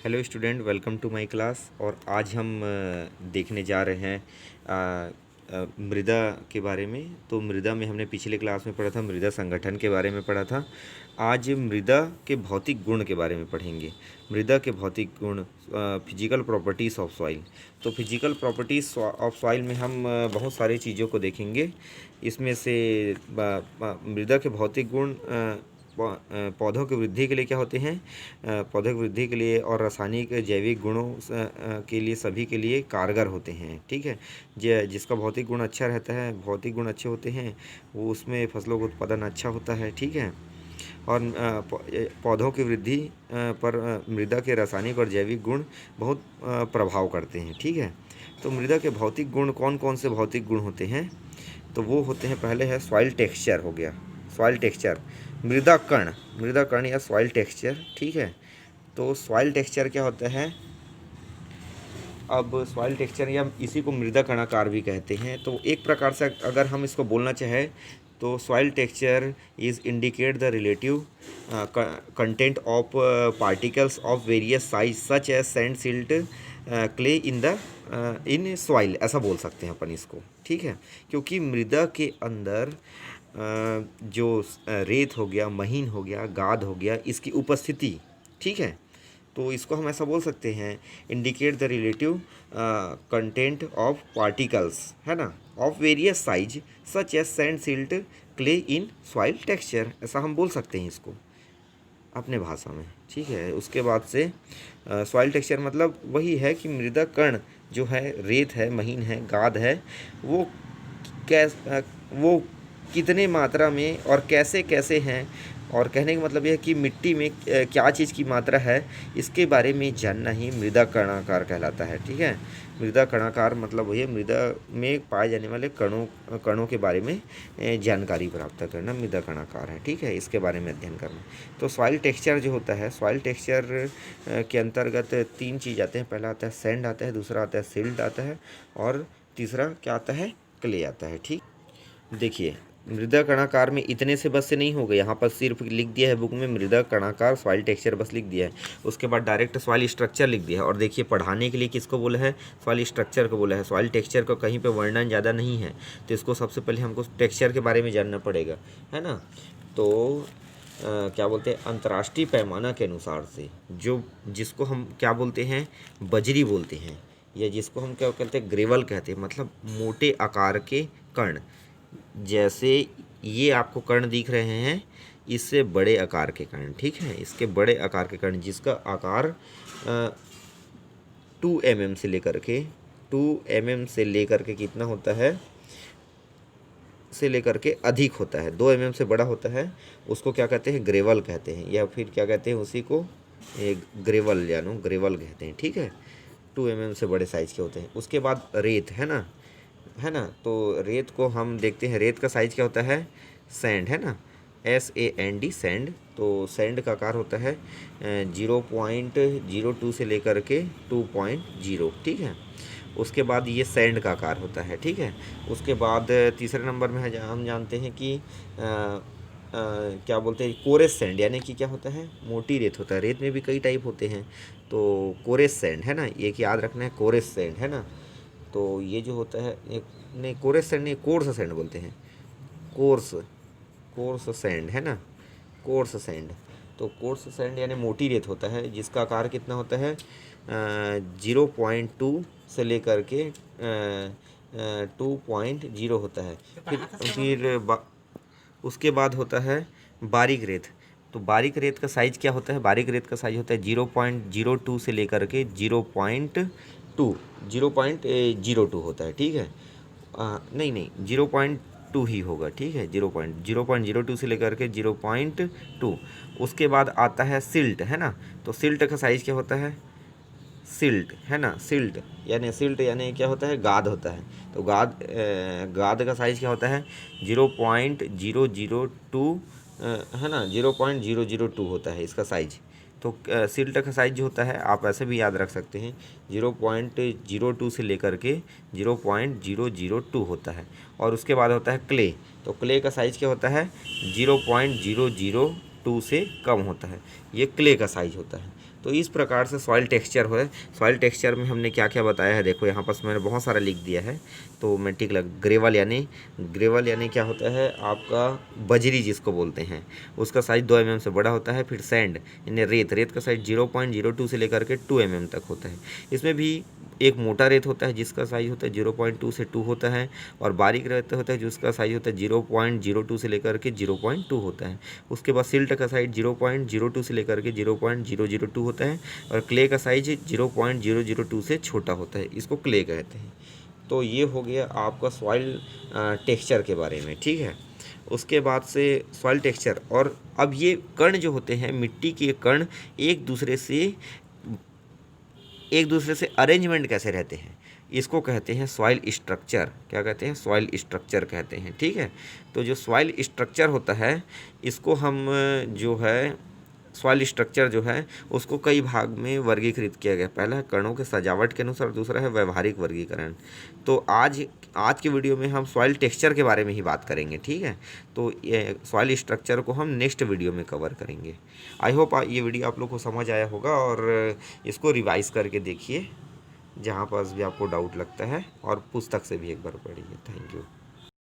Hello student, welcome to my class. और आज हम देखने जा रहे हैं मृदा के बारे में। तो मृदा में हमने पिछले क्लास में पढ़ा था, मृदा संगठन के बारे में पढ़ा था। आज मृदा के भौतिक गुण के बारे में पढ़ेंगे। मृदा के भौतिक गुण, फिजिकल प्रॉपर्टीज़ ऑफ सॉइल। तो फिजिकल प्रॉपर्टीज़ ऑफ सॉइल में हम बहुत सारी चीज़ों को देखेंगे। इसमें से मृदा के भौतिक गुण पौधों की वृद्धि के लिए क्या होते हैं, पौधों की वृद्धि के लिए और रासायनिक जैविक गुणों के लिए, सभी के लिए कारगर होते हैं। ठीक है, जिसका भौतिक गुण अच्छा रहता है, भौतिक गुण अच्छे होते हैं, वो उसमें फसलों का उत्पादन अच्छा होता है। ठीक है, और पौधों की वृद्धि पर मृदा के रासायनिक और जैविक गुण बहुत प्रभाव करते हैं। ठीक है, तो मृदा के भौतिक गुण कौन कौन से भौतिक गुण होते हैं? तो वो होते हैं, पहले है सॉइल टेक्सचर हो गया, सॉइल टेक्सचर, मृदा कण या सॉइल टेक्सचर। ठीक है, तो सॉइल टेक्सचर क्या होता है? अब सॉइल टेक्सचर या इसी को मृदा कणाकार भी कहते हैं। तो एक प्रकार से अगर हम इसको बोलना चाहें तो soil texture is indicate the relative content of particles of various size such as sand, silt, clay in soil, ऐसा बोल सकते हैं अपन इसको। ठीक है, क्योंकि मृदा के अंदर जो रेत हो गया, महीन हो गया, गाद हो गया, इसकी उपस्थिति, ठीक है, तो इसको हम ऐसा बोल सकते हैं, indicate the relative content of particles, है ना, of various size such as sand, silt, clay in soil texture, ऐसा हम बोल सकते हैं इसको अपने भाषा में। ठीक है, उसके बाद से सॉइल टेक्सचर मतलब वही है कि मृदा कण जो है, रेत है, महीन है, गाद है, वो वो कितने मात्रा में और कैसे कैसे हैं, और कहने का मतलब यह है कि मिट्टी में क्या चीज़ की मात्रा है, इसके बारे में जानना ही मृदा कणाकार कहलाता है। ठीक है, मृदा कणाकार मतलब वही है, मृदा में पाए जाने वाले कणों के बारे में जानकारी प्राप्त करना मृदा कणाकार है। ठीक है, इसके बारे में अध्ययन करना। तो सॉइल टेक्सचर जो होता है, सॉइल टेक्सचर के अंतर्गत तीन चीज़ आते हैं। पहला आता है सैंड आता है, दूसरा आता है सिल्ट आता है, और तीसरा क्या आता है? क्ले आता है। ठीक, देखिए मृदा कणाकार में इतने से बस से नहीं हो गए, यहाँ पर सिर्फ लिख दिया है बुक में मृदा कणाकार सॉइल टेक्सचर, बस लिख दिया है। उसके बाद डायरेक्ट सॉइल स्ट्रक्चर लिख दिया है। और देखिए पढ़ाने के लिए किसको बोला है? सॉइल स्ट्रक्चर को बोला है। सॉइल टेक्सचर का कहीं पे वर्णन ज़्यादा नहीं है, तो इसको सबसे पहले हमको टेक्सचर के बारे में जानना पड़ेगा, है ना। तो क्या बोलते हैं, अंतर्राष्ट्रीय पैमाना के अनुसार से जो जिसको हम क्या बोलते हैं, बजरी बोलते हैं, या जिसको हम क्या कहते हैं, ग्रेवल कहते हैं, मतलब मोटे आकार के कण। जैसे ये आपको कण दिख रहे हैं, इससे बड़े आकार के कण, ठीक है, इसके बड़े आकार के कण, जिसका आकार 2 mm से लेकर के कितना होता है, से लेकर के अधिक होता है, 2 mm से बड़ा होता है, उसको क्या कहते हैं? ग्रेवल कहते हैं, या फिर क्या कहते हैं उसी को, ग्रेवल, जानो ग्रेवल कहते हैं। ठीक है, 2 mm से बड़े साइज़ के होते हैं। उसके बाद रेत, है ना, है ना, तो रेत को हम देखते हैं, रेत का साइज़ क्या होता है? सैंड, है ना, SAND, सैंड। तो सैंड का आकार होता है 0.02 से लेकर के 2.0। ठीक है, उसके बाद ये सैंड का आकार होता है। ठीक है, उसके बाद तीसरे नंबर में है, हम जानते हैं कि क्या बोलते हैं, कोरेस सैंड, यानी कि क्या होता है? मोटी रेत होता है। रेत में भी कई टाइप होते हैं, तो कोरेस सैंड, है ना, ये कि याद रखना है, कोरेस सैंड, है ना। तो ये जो होता है, एक नहीं, कोरेस सैंड नहीं, कोर्स सैंड बोलते हैं, कोर्स सैंड, है ना, कोर्स सैंड। तो कोर्स सैंड यानी मोटी रेत होता है, जिसका आकार कितना होता है? 0.2 से लेकर के 2.0 होता है। फिर उसके बाद होता है बारीक रेत। तो बारीक रेत का साइज़ क्या होता है? बारीक रेत का साइज़ होता है 0.02 से लेकर के 0.02 होता है। ठीक है, नहीं 0.2 ही होगा। ठीक है, 0.02 से लेकर के 0.2। उसके बाद आता है सिल्ट, है ना। तो सिल्ट का साइज़ क्या होता है? सिल्ट, है ना, सिल्ट यानी क्या होता है? गाद होता है। तो गाद का साइज़ क्या होता है? 0.002, है ना, 0.002 होता है इसका साइज। तो सिल्ट का साइज जो होता है, आप ऐसे भी याद रख सकते हैं, 0.02 से लेकर के 0.002 होता है। और उसके बाद होता है क्ले। तो क्ले का साइज़ क्या होता है? 0.002 से कम होता है, ये क्ले का साइज होता है। तो इस प्रकार से सॉइल टेक्सचर है। सॉइल टेक्सचर में हमने क्या क्या बताया है, देखो यहाँ पास मैंने बहुत सारा लिख दिया है, तो मैं टिक लग। ग्रेवल यानी क्या होता है आपका बजरी जिसको बोलते हैं, उसका साइज़ 2 mm से बड़ा होता है। फिर सैंड यानी रेत का साइज़ 0.02 से लेकर के 2 mm तक होता है। इसमें भी एक मोटा रेत होता है जिसका साइज़ होता है 0.2 से 2 होता है, और बारीक रेत होता है जिसका साइज़ होता है 0.02 से लेकर के 0.2 होता है। उसके बाद सिल्ट का साइज़ 0.02 से लेकर के 0.002 होता है, और क्ले का साइज 0.002 से छोटा होता है, इसको क्ले कहते हैं। तो ये हो गया आपका सॉइल टेक्सचर के बारे में, ठीक है। उसके बाद से सॉइल टेक्सचर, और अब ये कण जो होते हैं, मिट्टी के कण एक दूसरे से अरेंजमेंट कैसे रहते हैं, इसको कहते हैं सॉइल स्ट्रक्चर। क्या कहते हैं? सॉइल स्ट्रक्चर कहते हैं, ठीक है। तो जो सॉइल स्ट्रक्चर होता है, इसको हम जो है सॉइल स्ट्रक्चर जो है उसको कई भाग में वर्गीकृत किया गया। पहला है कणों के सजावट के अनुसार, दूसरा है व्यवहारिक वर्गीकरण। तो आज के वीडियो में हम सॉइल टेक्सचर के बारे में ही बात करेंगे, ठीक है। तो ये सॉइल स्ट्रक्चर को हम नेक्स्ट वीडियो में कवर करेंगे। आई होप ये वीडियो आप लोग को समझ आया होगा, और इसको रिवाइज करके देखिए जहाँ पास भी आपको डाउट लगता है, और पुस्तक से भी एक बार पढ़िए। Thank you.